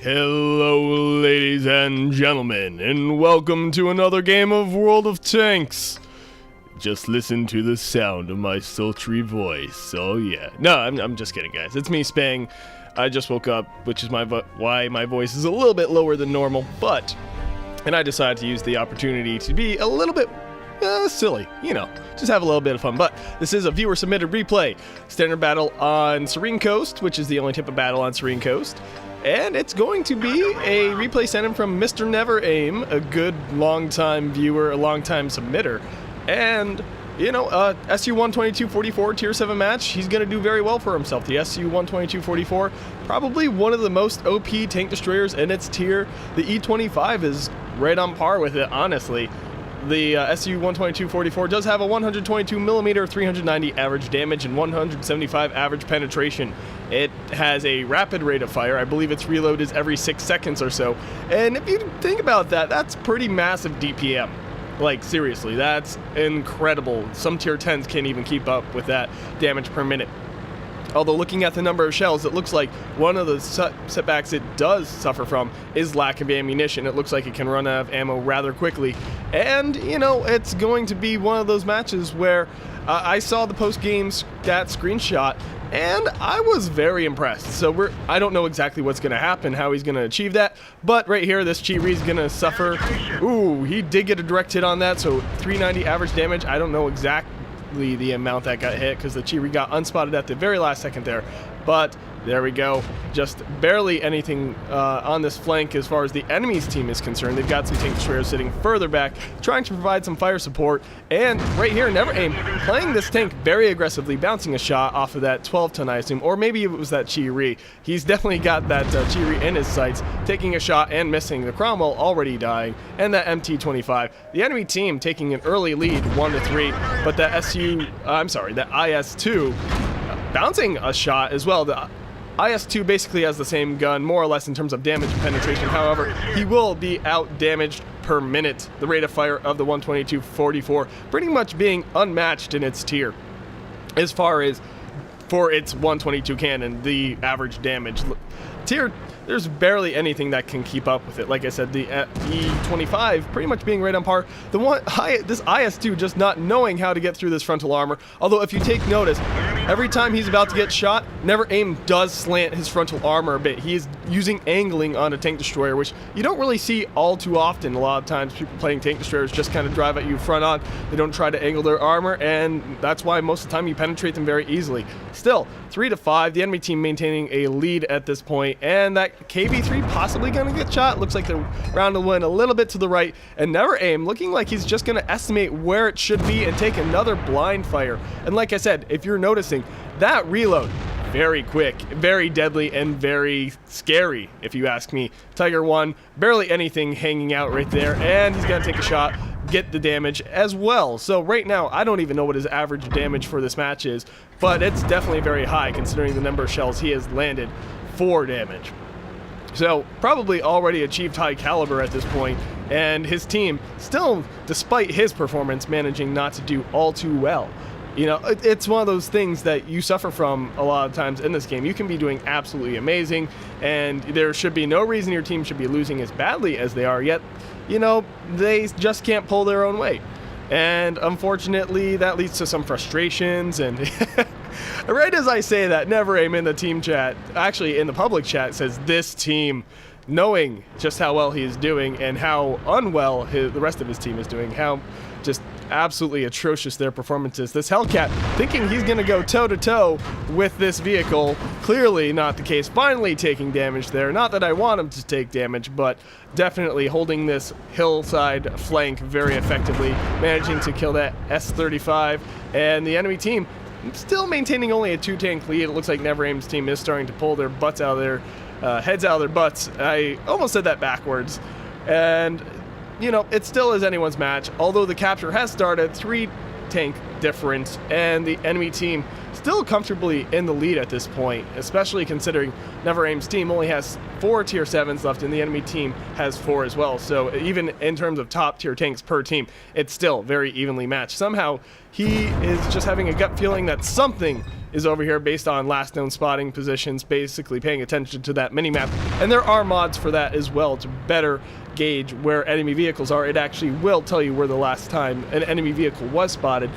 Hello, ladies and gentlemen, and welcome to another game of World of Tanks. Just listen to the sound of my sultry voice. Oh yeah. No, I'm just kidding, guys. It's me, Spang. I just woke up, which is why my voice is a little bit lower than normal, and I decided to use the opportunity to be a little bit silly, just have a little bit of fun. But this is a viewer-submitted replay. Standard battle on Serene Coast, which is the only type of battle on Serene Coast. And it's going to be a replay sent in from Mr. Never Aim, a good long-time viewer, a long-time submitter. And, SU-122-44 Tier 7 match, he's going to do very well for himself. The SU-122-44, probably one of the most OP tank destroyers in its tier. The E-25 is right on par with it, honestly. The SU-122-44 does have a 122mm, 390 average damage, and 175 average penetration. It has a rapid rate of fire. I believe its reload is every 6 seconds or so. And if you think about that, that's pretty massive DPM. Like, seriously, that's incredible. Some tier 10s can't even keep up with that damage per minute. Although looking at the number of shells, it looks like one of the setbacks it does suffer from is lack of ammunition. It looks like it can run out of ammo rather quickly. And, it's going to be one of those matches where I saw the post-game stat screenshot, and I was very impressed. So I don't know exactly what's going to happen, how he's going to achieve that. But right here, this Chi-Ri's going to suffer. Ooh, he did get a direct hit on that, so 390 average damage. I don't know exactly the amount that got hit because the Chi-Ri got unspotted at the very last second there, but there we go. Just barely anything on this flank as far as the enemy's team is concerned. They've got some tank destroyers sitting further back, trying to provide some fire support. And right here, Never Aim playing this tank very aggressively, bouncing a shot off of that 12-ton, I assume, or maybe it was that Chi-Ri. He's definitely got that Chi-Ri in his sights, taking a shot and missing. The Cromwell already dying, and that MT-25. The enemy team taking an early lead, 1-3, but that IS-2 bouncing a shot as well. The IS-2 basically has the same gun, more or less, in terms of damage and penetration. However, he will be out-damaged per minute. The rate of fire of the 122-44 pretty much being unmatched in its tier. As far as for its 122 cannon, the average damage tier, there's barely anything that can keep up with it. Like I said, the E-25 pretty much being right on par. This IS-2 just not knowing how to get through this frontal armor. Although if you take notice, every time he's about to get shot, Never Aim does slant his frontal armor a bit. He is using angling on a tank destroyer, which you don't really see all too often. A lot of times people playing tank destroyers just kind of drive at you front on. They don't try to angle their armor, and that's why most of the time you penetrate them very easily. Still, 3-5, the enemy team maintaining a lead at this point, and that KB3 possibly going to get shot. Looks like the round will win a little bit to the right, and Never Aim looking like he's just going to estimate where it should be and take another blind fire. And like I said, if you're noticing, that reload, very quick, very deadly, and very scary, if you ask me. Tiger 1, barely anything hanging out right there, and he's going to take a shot, get the damage as well. So right now, I don't even know what his average damage for this match is, but it's definitely very high considering the number of shells he has landed for damage. So probably already achieved high caliber at this point, and his team still, despite his performance, managing not to do all too well. It's one of those things that you suffer from a lot of times in this game. You can be doing absolutely amazing, and there should be no reason your team should be losing as badly as they are, yet, they just can't pull their own weight. And unfortunately, that leads to some frustrations, and right as I say that, Never Aim in the team chat, actually in the public chat, says this team, knowing just how well he is doing and how unwell the rest of his team is doing, how just absolutely atrocious their performance is. This Hellcat thinking he's going to go toe-to-toe with this vehicle. Clearly not the case. Finally taking damage there. Not that I want him to take damage, but definitely holding this hillside flank very effectively, managing to kill that S-35, and the enemy team still maintaining only a 2-tank lead. It looks like Never Aim's team is starting to pull their butts out of their heads out of their butts. I almost said that backwards. And it still is anyone's match, although the capture has started, 3-tank difference, and the enemy team still comfortably in the lead at this point, especially considering Never Aim's team only has 4 tier 7s left, and the enemy team has 4 as well. So even in terms of top tier tanks per team, it's still very evenly matched. Somehow, he is just having a gut feeling that something is over here based on last known spotting positions, basically paying attention to that mini-map. And there are mods for that as well to better gauge where enemy vehicles are. It actually will tell you where the last time an enemy vehicle was spotted.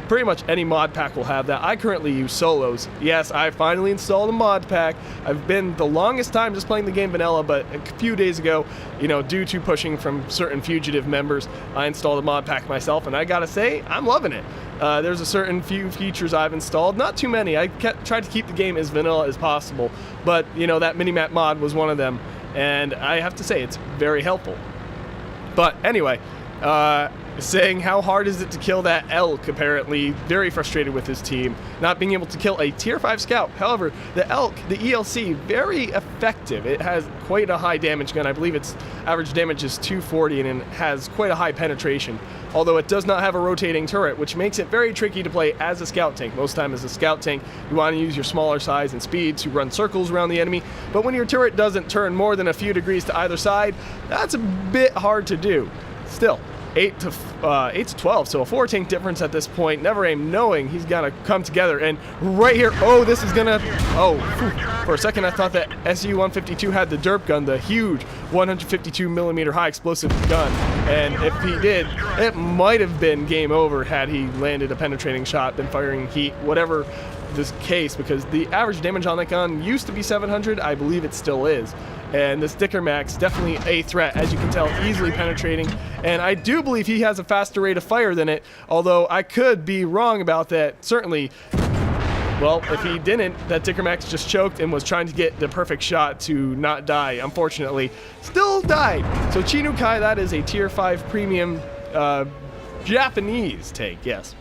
Pretty much any mod pack will have that. I currently use solos. Yes, I finally installed a mod pack. I've been the longest time just playing the game vanilla, but a few days ago, you know, due to pushing from certain fugitive members, I installed a mod pack myself, and I gotta say, I'm loving it. There's a certain few features I've installed, not too many. I tried to keep the game as vanilla as possible, but you know, that minimap mod was one of them, and I have to say it's very helpful. But anyway, saying how hard is it to kill that elk, apparently very frustrated with his team not being able to kill a tier 5 scout. However, the elk, the ELC, very effective. It has quite a high damage gun. I believe its average damage is 240 and it has quite a high penetration, although it does not have a rotating turret, which makes it very tricky to play as a scout tank. Most time as a scout tank, you want to use your smaller size and speed to run circles around the enemy, but when your turret doesn't turn more than a few degrees to either side, that's a bit hard to do. Still, 8 to 12, so a 4 tank difference at this point. Never Aim knowing he's gonna come together, and right here, oh, this is gonna, oh, whew. For a second I thought that SU-122 had the derp gun, the huge 152mm high explosive gun, and if he did, it might have been game over had he landed a penetrating shot, been firing heat, whatever this case, because the average damage on that gun used to be 700, I believe it still is. And the Sticker Max, definitely a threat, as you can tell, easily penetrating. And I do believe he has a faster rate of fire than it, although I could be wrong about that. Certainly, well, if he didn't, that Sticker Max just choked and was trying to get the perfect shot to not die. Unfortunately, still died. So Chinukai, that is a tier 5 premium Japanese tank, yes.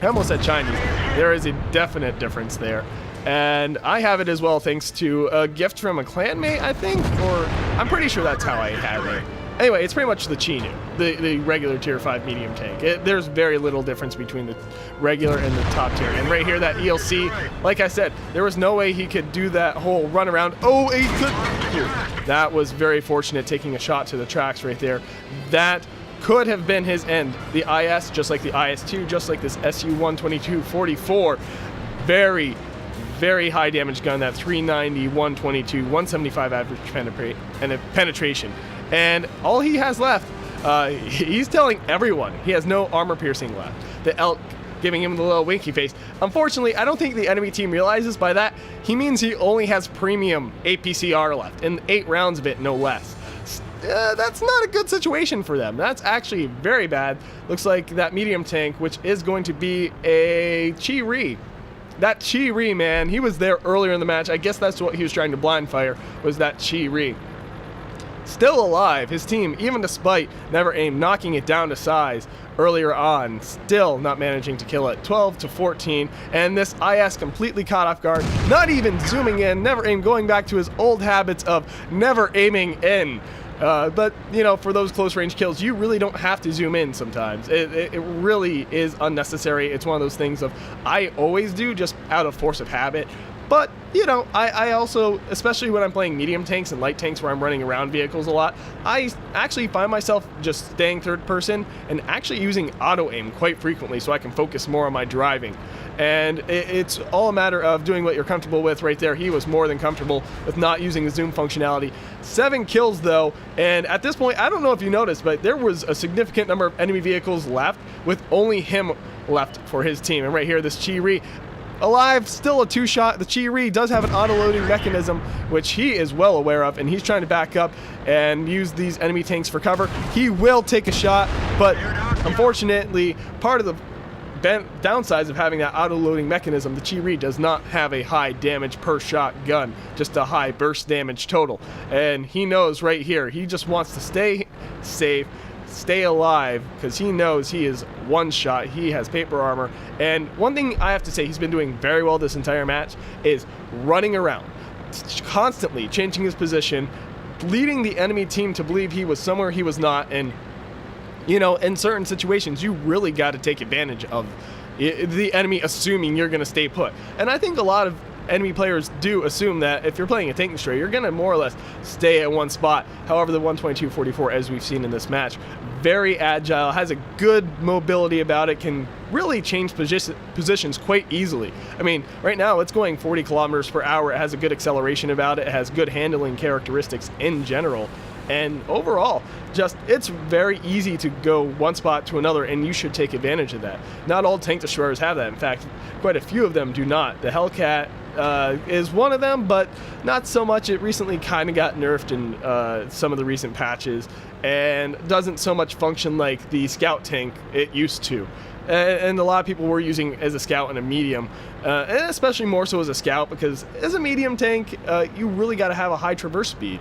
I almost said Chinese. There is a definite difference there. And I have it as well thanks to a gift from a clanmate, I think, or I'm pretty sure that's how I have it. Anyway, it's pretty much the Chinu, the regular tier 5 medium tank. There's very little difference between the regular and the top tier. And right here, that ELC, like I said, there was no way he could do that whole run around. Oh, he could. That was very fortunate, taking a shot to the tracks right there. That could have been his end. The IS, just like the IS-2, just like this SU-122-44, very high damage gun, that 390, 122, 175 average penetration. And all he has left, he's telling everyone he has no armor piercing left. The elk giving him the little winky face. Unfortunately, I don't think the enemy team realizes by that he means he only has premium APCR left, and 8 rounds of it, no less. That's not a good situation for them. That's actually very bad. Looks like that medium tank, which is going to be a Chi-Ri. That Chi-Ri, man, he was there earlier in the match. I guess that's what he was trying to blind fire, was that Chi-Ri. Still alive, his team, even despite Never Aim knocking it down to size earlier on, still not managing to kill it. 12 to 14, and this IS completely caught off guard, not even zooming in. Never Aim going back to his old habits of never aiming in. But, you know, for those close range kills, you really don't have to zoom in sometimes. It really is unnecessary. It's one of those things of, I always do just out of force of habit. But, you know, I also, especially when I'm playing medium tanks and light tanks where I'm running around vehicles a lot, I actually find myself just staying third person and actually using auto aim quite frequently so I can focus more on my driving. And it's all a matter of doing what you're comfortable with. Right there, he was more than comfortable with not using the zoom functionality. 7 kills though, and at this point, I don't know if you noticed, but there was a significant number of enemy vehicles left with only him left for his team. And right here, this Chi-Ri, alive, still a 2-shot. The Chi-Ri does have an auto-loading mechanism, which he is well aware of, and he's trying to back up and use these enemy tanks for cover. He will take a shot, but unfortunately, part of the downsides of having that auto-loading mechanism, the Chi-Ri does not have a high damage per shot gun, just a high burst damage total. And he knows right here, he just wants to stay safe, stay alive, because he knows he is one shot. He has paper armor, and one thing I have to say he's been doing very well this entire match is running around, constantly changing his position, leading the enemy team to believe he was somewhere he was not. And you know, in certain situations, you really got to take advantage of the enemy assuming you're going to stay put. And I think a lot of enemy players do assume that if you're playing a tank destroyer, you're going to more or less stay at one spot. However, the 122-44, as we've seen in this match, very agile, has a good mobility about it, can really change positions quite easily. I mean, right now it's going 40 kilometers per hour. It has a good acceleration about it. It has good handling characteristics in general. And overall, just it's very easy to go one spot to another, and you should take advantage of that. Not all tank destroyers have that. In fact, quite a few of them do not. The Hellcat is one of them, but not so much. It recently kind of got nerfed in some of the recent patches and doesn't so much function like the scout tank it used to. And a lot of people were using as a scout and a medium, and especially more so as a scout, because as a medium tank, you really got to have a high traverse speed.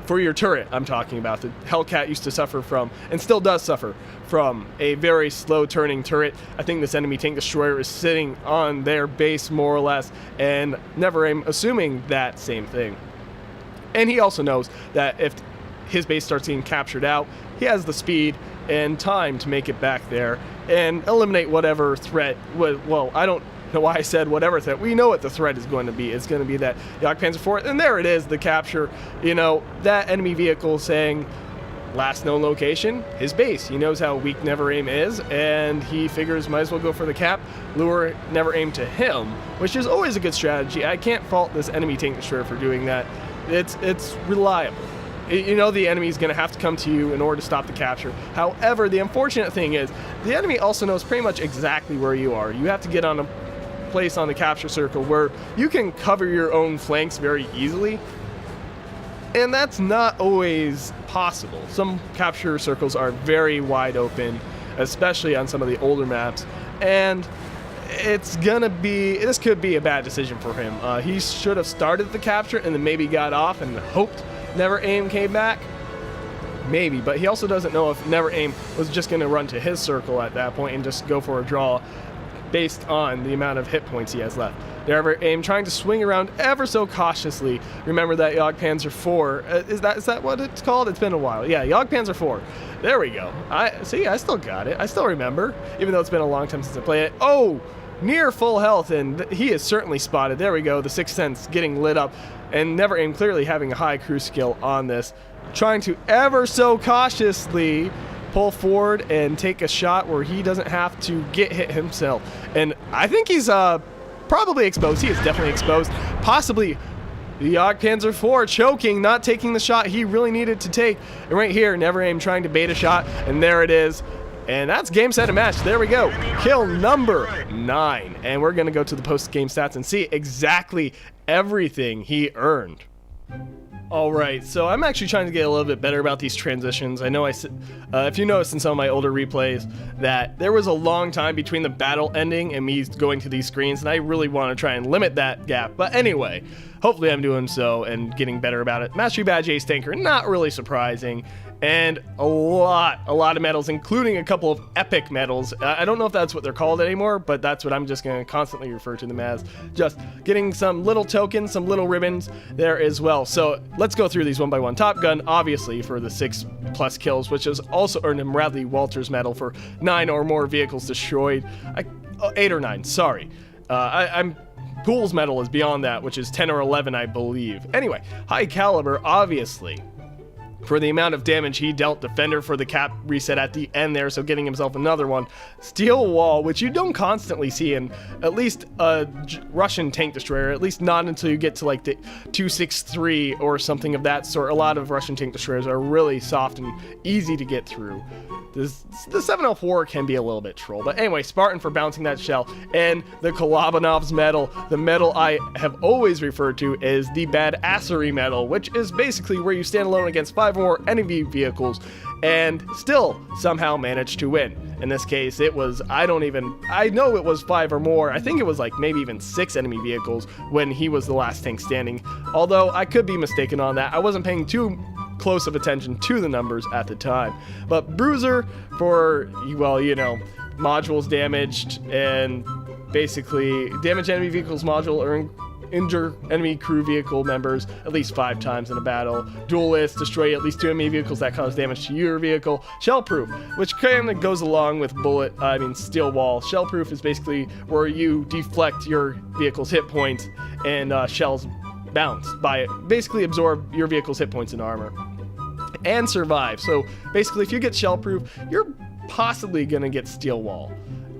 For your turret, I'm talking about. The Hellcat used to suffer from, and still does suffer from, a very slow turning turret. I think this enemy tank destroyer is sitting on their base more or less, and Never Aim assuming that same thing. And he also knows that if his base starts getting captured out, he has the speed and time to make it back there and eliminate whatever threat. Well, I don't know why I said whatever threat. We know what the threat is going to be. It's going to be that Jagdpanzer IV, and there it is, the capture. You know, that enemy vehicle saying last known location, his base. He knows how weak Never Aim is, and he figures might as well go for the cap, lure Never Aim to him, which is always a good strategy. I can't fault this enemy tank destroyer for doing that. It's reliable. You know the enemy's going to have to come to you in order to stop the capture. However, the unfortunate thing is the enemy also knows pretty much exactly where you are. You have to get on a place on the capture circle where you can cover your own flanks very easily, and that's not always possible. Some capture circles are very wide open, especially on some of the older maps, and this could be a bad decision for him. He should have started the capture and then maybe got off and hoped Never Aim came back. Maybe, but he also doesn't know if Never Aim was just going to run to his circle at that point and just go for a draw based on the amount of hit points he has left. Never Aim trying to swing around ever so cautiously. Remember that Jagdpanzer IV. Is that what it's called? It's been a while. Yeah, Jagdpanzer IV. There we go. I still got it. I still remember, even though it's been a long time since I played it. Oh, near full health, and he is certainly spotted. There we go. The Sixth Sense getting lit up, and Never Aim clearly having a high crew skill on this, trying to ever so cautiously pull forward and take a shot where he doesn't have to get hit himself. And I think he's probably exposed. He is definitely exposed. Possibly the Jagdpanzer IV choking, not taking the shot he really needed to take. And right here, Never Aim trying to bait a shot, and there it is. And that's game, set, and match. There we go. Kill number 9. And we're going to go to the post-game stats and see exactly everything he earned. Alright, so I'm actually trying to get a little bit better about these transitions. I know if you noticed in some of my older replays that there was a long time between the battle ending and me going to these screens, and I really want to try and limit that gap. But anyway, hopefully I'm doing so and getting better about it. Mastery Badge Ace Tanker, not really surprising. And a lot of medals, including a couple of epic medals. I don't know if that's what they're called anymore, but that's what I'm just going to constantly refer to them as. Just getting some little tokens, some little ribbons there as well. So let's go through these one by one. Top Gun, obviously, for the 6+ kills, which has also earned him Bradley Walters medal for 9 or more vehicles destroyed. 8 or 9, sorry. Pool's medal is beyond that, which is 10 or 11, I believe. Anyway, High Caliber, obviously, for the amount of damage he dealt. Defender for the cap reset at the end there, so getting himself another one. Steel Wall, which you don't constantly see in at least a Russian tank destroyer, at least not until you get to like the 263 or something of that sort. A lot of Russian tank destroyers are really soft and easy to get through. The 704 can be a little bit troll, but anyway, Spartan for bouncing that shell, and the Kolobanov's medal. The medal I have always referred to as the Badassery medal, which is basically where you stand alone against 5 or more enemy vehicles and still somehow manage to win. In this case, it was, I know it was 5 or more. I think it was like maybe even 6 enemy vehicles when he was the last tank standing, although I could be mistaken on that. I wasn't paying too close of attention to the numbers at the time. But Bruiser for, well, you know, modules damaged and basically damage enemy vehicles module or injure enemy crew vehicle members at least 5 times in a battle. Duelist, destroy at least 2 enemy vehicles that cause damage to your vehicle. Shellproof, which kind of goes along with Steel Wall. Shellproof is basically where you deflect your vehicle's hit points and shells bounce by it. Basically absorb your vehicle's hit points and armor. And Survive. So basically if you get Shellproof, you're possibly gonna get Steel Wall,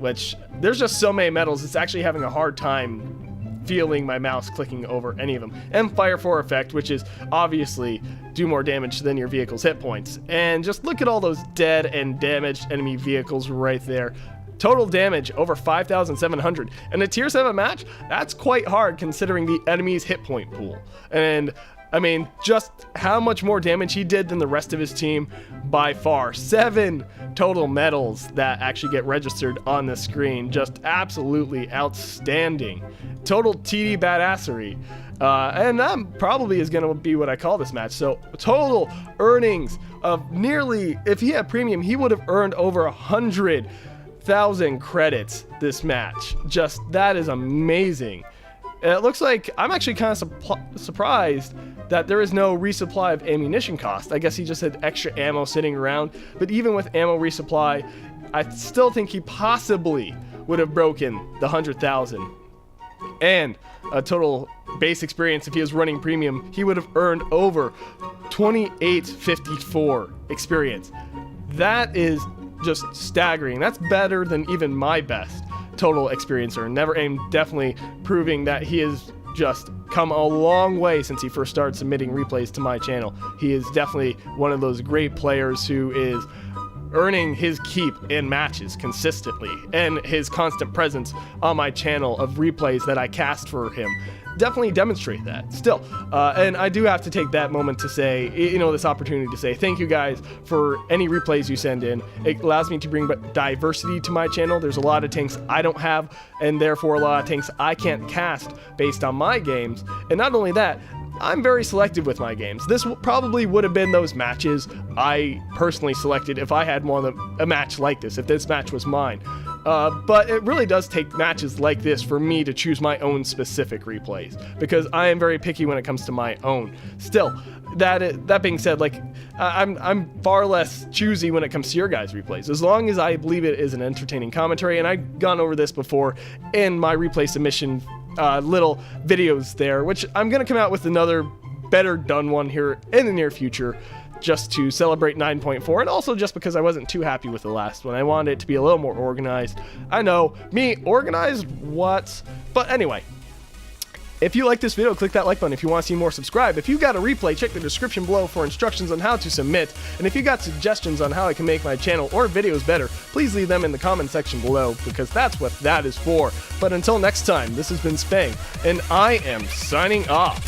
which there's just so many medals, it's actually having a hard time feeling my mouse clicking over any of them. And Fire 4 effect, which is obviously do more damage than your vehicle's hit points. And just look at all those dead and damaged enemy vehicles right there. Total damage over 5,700. And a tier 7 match, that's quite hard considering the enemy's hit point pool. And I mean, just how much more damage he did than the rest of his team by far. 7 total medals that actually get registered on the screen. Just absolutely outstanding. Total TD Badassery. And that probably is going to be what I call this match. So total earnings of nearly, if he had premium, he would have earned over 100,000 credits this match. Just, that is amazing. It looks like I'm actually kind of surprised that there is no resupply of ammunition cost. I guess he just had extra ammo sitting around, but even with ammo resupply, I still think he possibly would have broken the 100,000. And a total base experience, if he was running premium, he would have earned over 2854 experience. That is just staggering. That's better than even my best total experience earned. Never Aim definitely proving that he has just come a long way since he first started submitting replays to my channel. He is definitely one of those great players who is earning his keep in matches consistently, and his constant presence on my channel of replays that I cast for him definitely demonstrate that still. And I do have to take that moment to say, you know, this opportunity to say thank you guys for any replays you send in. It allows me to bring diversity to my channel. There's a lot of tanks I don't have, and therefore a lot of tanks I can't cast based on my games. And not only that, I'm very selective with my games. This probably would have been those matches I personally selected if I had a match like this, if this match was mine. But it really does take matches like this for me to choose my own specific replays, because I am very picky when it comes to my own. Still, that being said, like, I'm far less choosy when it comes to your guys' replays, as long as I believe it is an entertaining commentary. And I've gone over this before in my replay submission little videos there, which I'm gonna come out with another better done one here in the near future, just to celebrate 9.4, and also just because I wasn't too happy with the last one. I wanted it to be a little more organized. I know, me, organized, what? But anyway, if you like this video, click that like button. If you want to see more, subscribe. If you got a replay, check the description below for instructions on how to submit. And if you got suggestions on how I can make my channel or videos better, please leave them in the comment section below, because that's what that is for. But until next time, this has been Spang, and I am signing off.